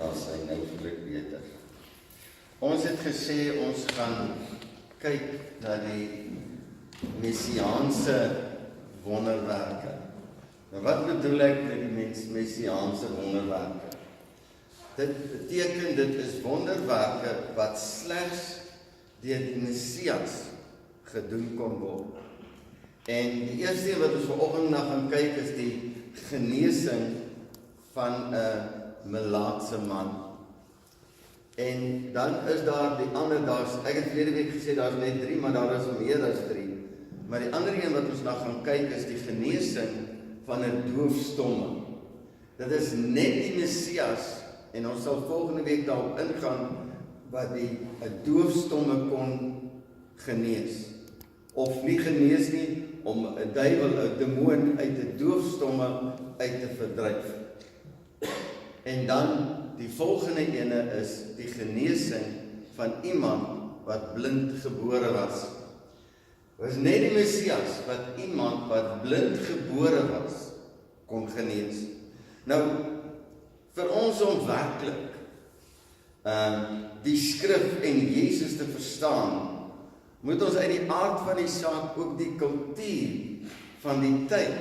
Daar sy nou vlug beter. Ons het gesê, ons gaan kyk na die Messiaanse wonderwerke. Nou wat bedoel ek met die Messiaanse wonderwerke? Dit beteken, dit is wonderwerke wat slegs deur die Messias gedoen kon word. En die eerste wat ons vanoggend na gaan kyk is die genesing van 'n melaatse man. En dan is daar die ander, ek het verlede week gesê daar's net 3, maar daar is meer as 3. Maar die ander een wat ons na gaan kyk is die genesing van 'n doofstomme. Dit is net die Messias, en ons sal volgende week daarop ingaan, wat 'n doofstomme kon genees. Of nie genees nie, om 'n duiwel, 'n demoon uit 'n doofstomme uit te verdryf. En dan die volgende ene is die genesing van iemand wat blind gebore was. Dit was net die Messias wat iemand wat blind gebore was, kon genees. Nou, vir ons om werklik die skrif en Jesus te verstaan, moet ons uit die aard van die saak ook die kultuur van die tyd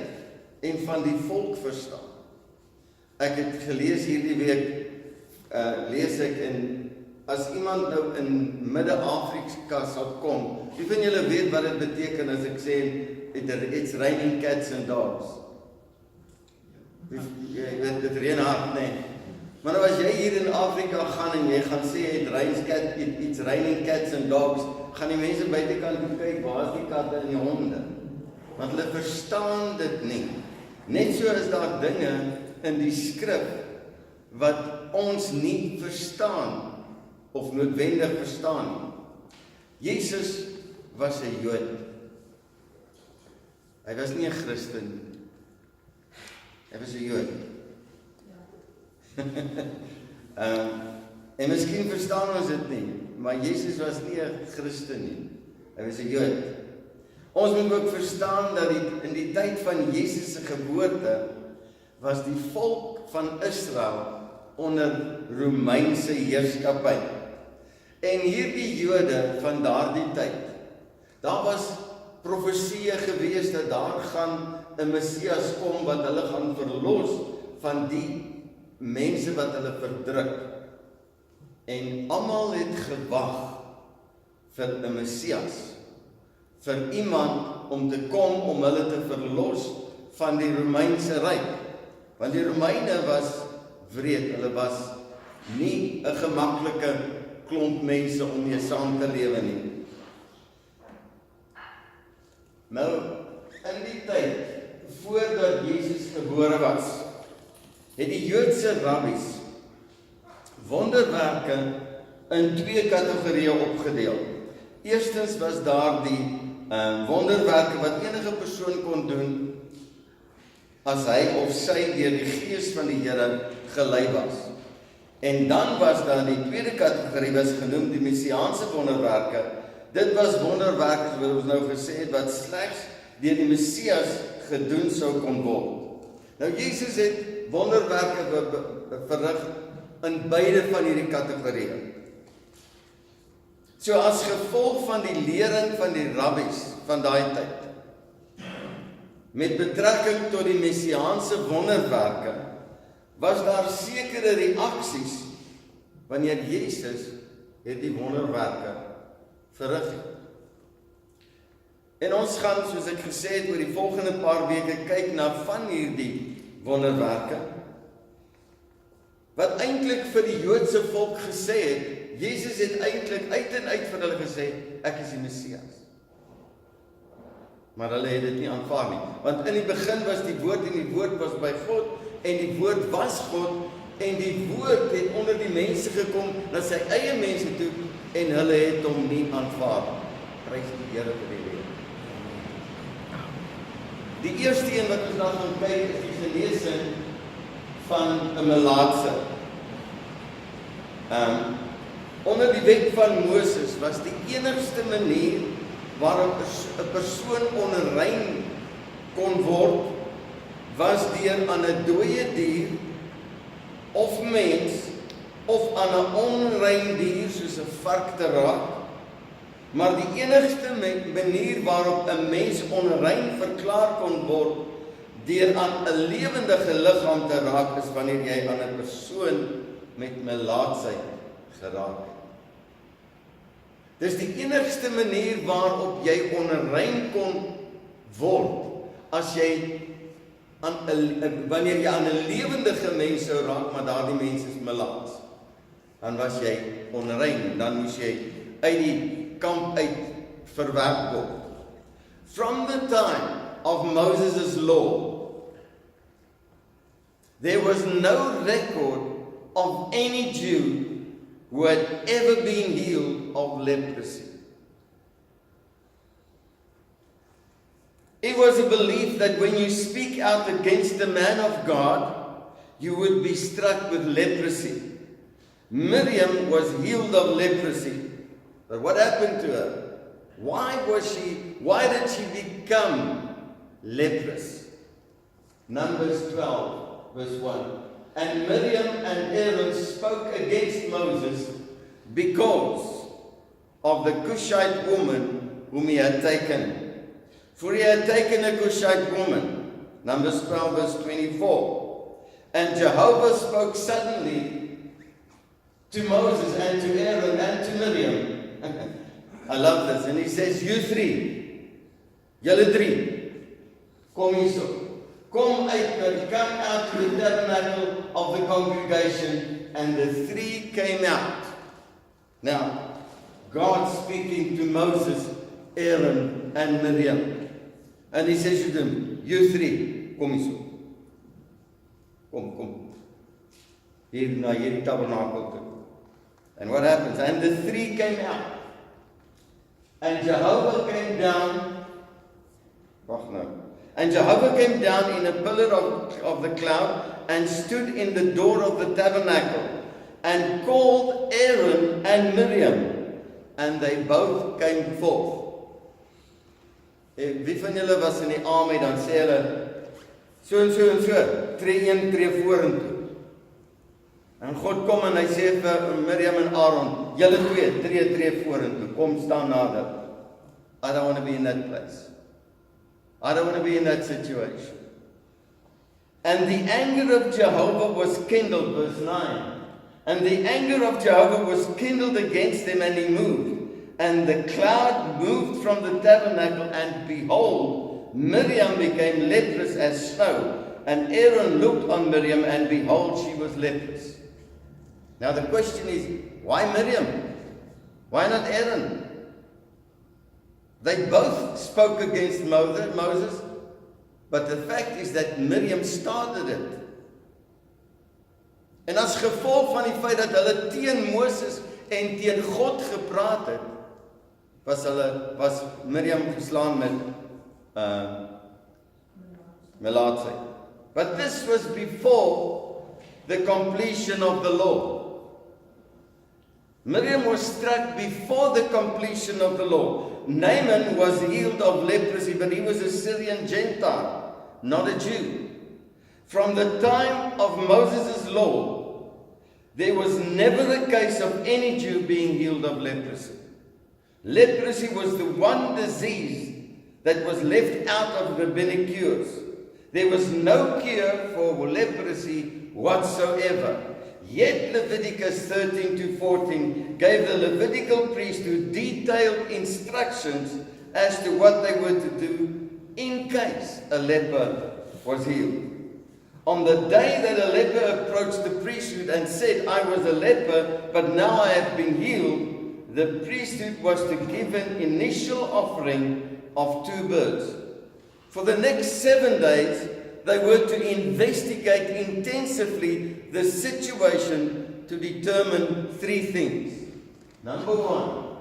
en van die volk verstaan. Ek het gelees hierdie week, lees ek as iemand nou in Midde-Afrika sal kom, wie van julle weet wat dit beteken as ek sê, it's raining cats and dogs? Jy weet, dit reën hard, nee. Maar nou as jy hier in Afrika gaan en jy gaan sê, it's raining cats and dogs, gaan die mense buitekant kyk, waar is die katte en die honde? Want hulle verstaan dit nie. Net so is daar dinge in die skrif wat ons nie verstaan of noodwendig verstaan nie. Jesus was 'n Jood. Hy was nie 'n Christen nie. Hy was 'n Jood. En miskien verstaan ons dit nie, maar Jesus was nie 'n Christen nie. Hy was 'n Jood. Ons moet ook verstaan dat in die tyd van Jesus se geboorte was die volk van Israel onder Romeinse heerskappy. En hierdie Jode van daardie tyd, daar was profesieë gewees dat daar gaan 'n Messias kom wat hulle gaan verlos van die mense wat hulle verdruk. En almal het gewag vir 'n Messias, vir iemand om te kom om hulle te verlos van die Romeinse ryk. Want die Romeine was wreed, hulle was nie 'n gemaklike klomp mense om mee saam te lewe nie. Nou, in die tyd, voordat Jesus gebore was, het die Joodse rabbies wonderwerke in 2 kategorieë opgedeel. Eerstens was daar die wonderwerke wat enige persoon kon doen as hy of sy deur die gees van die Here gelei was. En dan was daar die tweede kategorie was genoem die Messiaanse wonderwerke. Dit was wonderwerke wat ons nou gesê het wat slegs deur die Messias gedoen sou kon word. Nou Jesus het wonderwerke verrig in beide van hierdie kategorieë. So as gevolg van die lering van die rabbies van daai tyd, met betrekking tot die Messiaanse wonderwerke, was daar sekere reaksies wanneer Jesus het die wonderwerke verrig het. En ons gaan, soos ek gesê het, oor die volgende paar weke kyk na van hierdie wonderwerke, wat eintlik vir die Joodse volk gesê het, Jesus het eintlik uit en uit vir hulle gesê, ek is die Messias. Maar hulle het dit nie aanvaar nie, want in die begin was die woord en die woord was by God, en die woord was God, en die woord het onder die mense gekom, na sy eie mense toe, en hulle het hom nie aanvaar. Prys die Here vir die lewe. Die eerste een wat ons dan gaan kyk, is die genesing van 'n melaatse. Onder die wet van Moses was die enigste manier waarop 'n persoon onrein kon word, was deur aan 'n dooie dier of mens of aan 'n onrein dier soos 'n vark te raak, maar die enigste manier waarop 'n mens onrein verklaar kon word deur aan 'n lewendige liggaam te raak is wanneer jy aan 'n persoon met melaatsheid geraak het. Dis die enigste manier waarop jy onrein kon word as jy wanneer jy aan 'n lewendige mens sou raak, maar daardie mens is melaats. Dan was jy onrein, dan moes jy uit die kamp uit verwerp word. From the time of Moses' law, there was no record of any Jew who had ever been healed of leprosy. It was a belief that when you speak out against a man of God, you would be struck with leprosy. Miriam was healed of leprosy. But what happened to her? Why did she become leprous? Numbers 12, verse 1. And Miriam and Aaron spoke against Moses because of the Cushite woman whom he had taken. For he had taken a Cushite woman. Numbers 12, verse 24. And Jehovah spoke suddenly to Moses and to Aaron and to Miriam. I love this. And he says, you three, julle drie, kom hierso. Come out to the tabernacle of the congregation. And the three came out. Now, God speaking to Moses, Aaron and Miriam. And he says to them, you three, kom hierso. Kom. Hier na hierdie tabernakel toe. And what happens? And the three came out. And Jehovah came down. And Jehovah came down in a pillar of the cloud and stood in the door of the tabernacle and called Aaron and Miriam. And they both came forth. Wie van julle was in die army, dan sê hulle, so en so en so, tree een, tree vorentoe. En God kom en hy sê vir Miriam en Aaron, julle twee, tree vorentoe, kom staan nader. I don't want to be in that place. I don't want to be in that situation. And the anger of Jehovah was kindled, verse 9. And the anger of Jehovah was kindled against them, and he moved. And the cloud moved from the tabernacle, and behold, Miriam became leprous as snow. And Aaron looked on Miriam, and behold, she was leprous. Now the question is, why Miriam? Why not Aaron? They both spoke against Moses, but the fact is that Miriam started it. En as gevolg van die feit dat hulle teen Moses en teen God gepraat het, was Miriam geslaan met melaatsheid. But this was before the completion of the law. Miriam was struck before the completion of the law. Naaman was healed of leprosy, but he was a Syrian Gentile, not a Jew. From the time of Moses' law, there was never a case of any Jew being healed of leprosy. Leprosy was the one disease that was left out of rabbinic cures. There was no cure for leprosy whatsoever. Yet Leviticus 13 to 14 gave the Levitical priesthood detailed instructions as to what they were to do in case a leper was healed. On the day that a leper approached the priesthood and said, I was a leper, but now I have been healed, the priesthood was to give an initial offering of 2 birds. For the next 7 days, they were to investigate intensively the situation to determine 3 things. Number 1,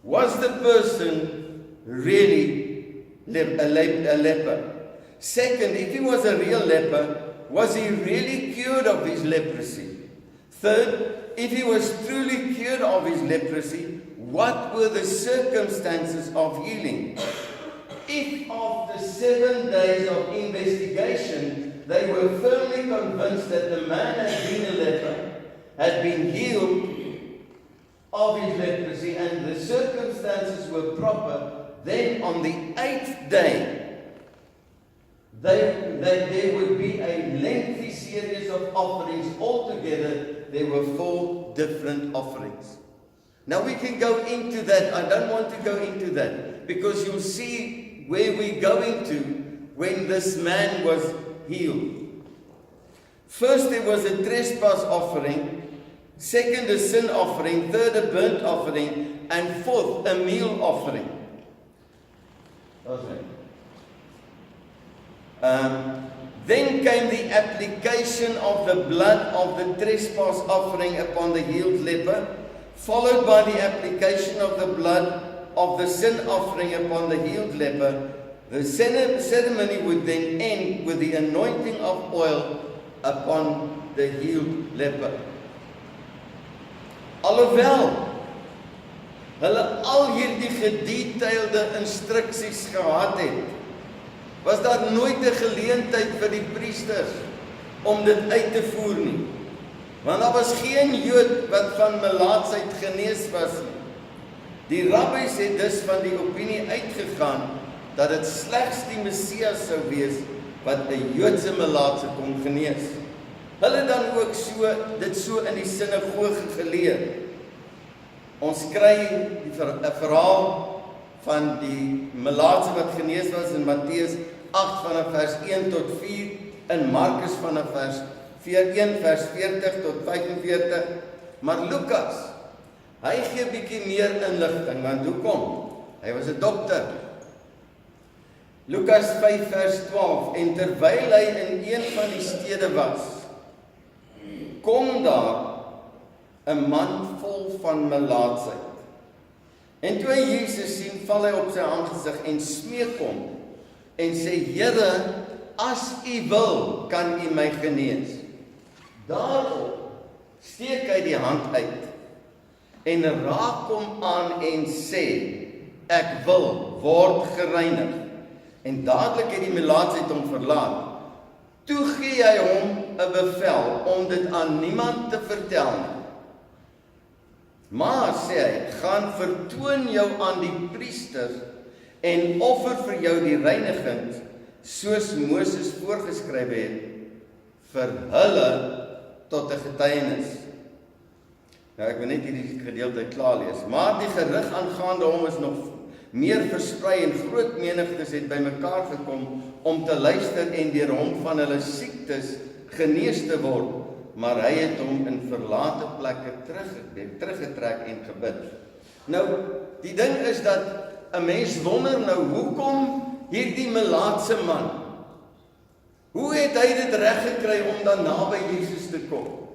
was the person really a leper? Second, if he was a real leper, was he really cured of his leprosy? Third, if he was truly cured of his leprosy, what were the circumstances of healing? If after 7 days of investigation, they were firmly convinced that the man had been a leper, had been healed of his leprosy and the circumstances were proper, then on the 8th day, there would be a lengthy series of offerings. Altogether, there were 4 different offerings. Now we can go into that. I don't want to go into that, because you'll see where we're going to when this man was healed. First, there was a trespass offering. Second, a sin offering. Third, a burnt offering. And fourth, a meal offering. Then came the application of the blood of the trespass offering upon the healed leper, followed by the application of the blood of the sin offering upon the healed leper. The ceremony would then end with the anointing of oil upon the healed leper. Alhoewel hulle al hierdie gedetailde instruksies gehad het, was daar nooit 'n geleentheid vir die priesters om dit uit te voer nie. Want daar was geen Jood wat van melaatsheid genees was nie. Die rabbies het dus van die opinie uitgegaan dat dit slegs die Messias sou wees wat 'n Joodse melaatse kon genees. Hulle dan ook dit so in die sinagoge geleer. Ons kry 'n verhaal van die melaatse wat genees was in Matteus 8 vanaf vers 1 tot 4, in Markus vanaf vers 1 vers 40 tot 45, maar Lukas, hy gee bietjie meer inligting, want hoekom? Hy was 'n dokter. Lukas 5 vers 12, en terwyl hy in een van die stede was, kom daar 'n man vol van melaatsheid. En toe hy Jesus sien, val hy op sy aangesig en smeek hom en sê, Here, as U wil, kan U my genees. Daarop steek hy die hand uit en raak hom aan en sê, ek wil, word gereinig. En dadelik het die melaatsheid hom verlaat. Toe gee hy hom 'n bevel om dit aan niemand te vertel nie. Maar, sê hy, gaan vertoon jou aan die priesters en offer vir jou die reiniging, soos Moses voorgeskryf het, vir hulle tot 'n getuienis. Nou, ek wil net hierdie gedeelte klaar lees. Maar die gerig aangaande hom is nog meer versprei en groot menigtes het bymekaar gekom om te luister en deur hom van hulle siektes genees te word, maar hy het hom in verlate plekke teruggetrek en gebid. Nou, die ding is dat 'n mens wonder nou, hoekom hierdie melaatse man? Hoe het hy dit reg gekry om dan naby Jesus te kom?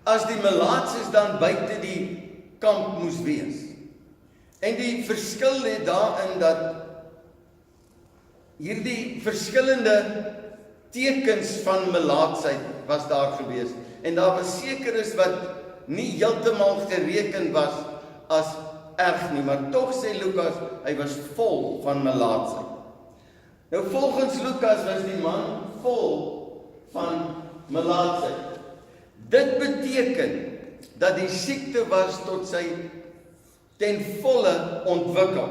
As die melaatses dan buite die kamp moes wees. En die verskil lê daarin dat hierdie verskillende tekens van melaatsheid was daar gewees. En daar was sekeres wat nie heeltemal gereken was as erg nie, maar tog sê Lukas, hy was vol van melaatsheid. Nou volgens Lukas was die man vol van melaatsheid. Dit beteken dat die siekte was tot sy ten volle ontwikkel.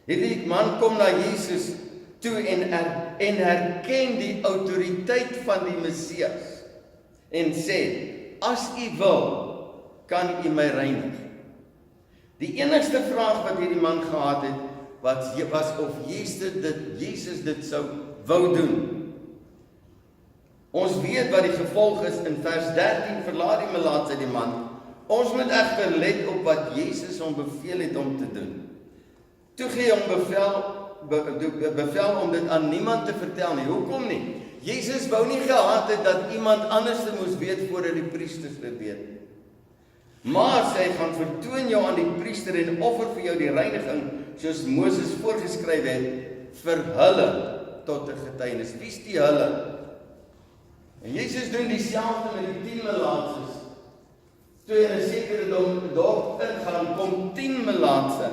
Hierdie man kom na Jesus toe en herken die autoriteit van die Messias en sê, as U wil, kan U my reinig. Die enigste vraag wat hierdie man gehad het, was of Jesus dit sou wou doen. Ons weet wat die gevolg is. In vers 13 verlaat die melaatsheid die man. Ons moet egter let op wat Jesus hom beveel het om te doen. Toe gee hom bevel om dit aan niemand te vertel nie. Hoekom nie? Jesus wou nie gehad het dat iemand anders moes weet voordat die priesters dit weet. Maar sê hy, gaan vertoon jou aan die priester en offer vir jou die reiniging, soos Moses voorgeskryf het, vir hulle tot 'n getuienis. Wie's die hulle? En Jesus doen dieselfde met die 10 melaatses. Toe in 'n sekere dorp ingaan, kom 10 melaatse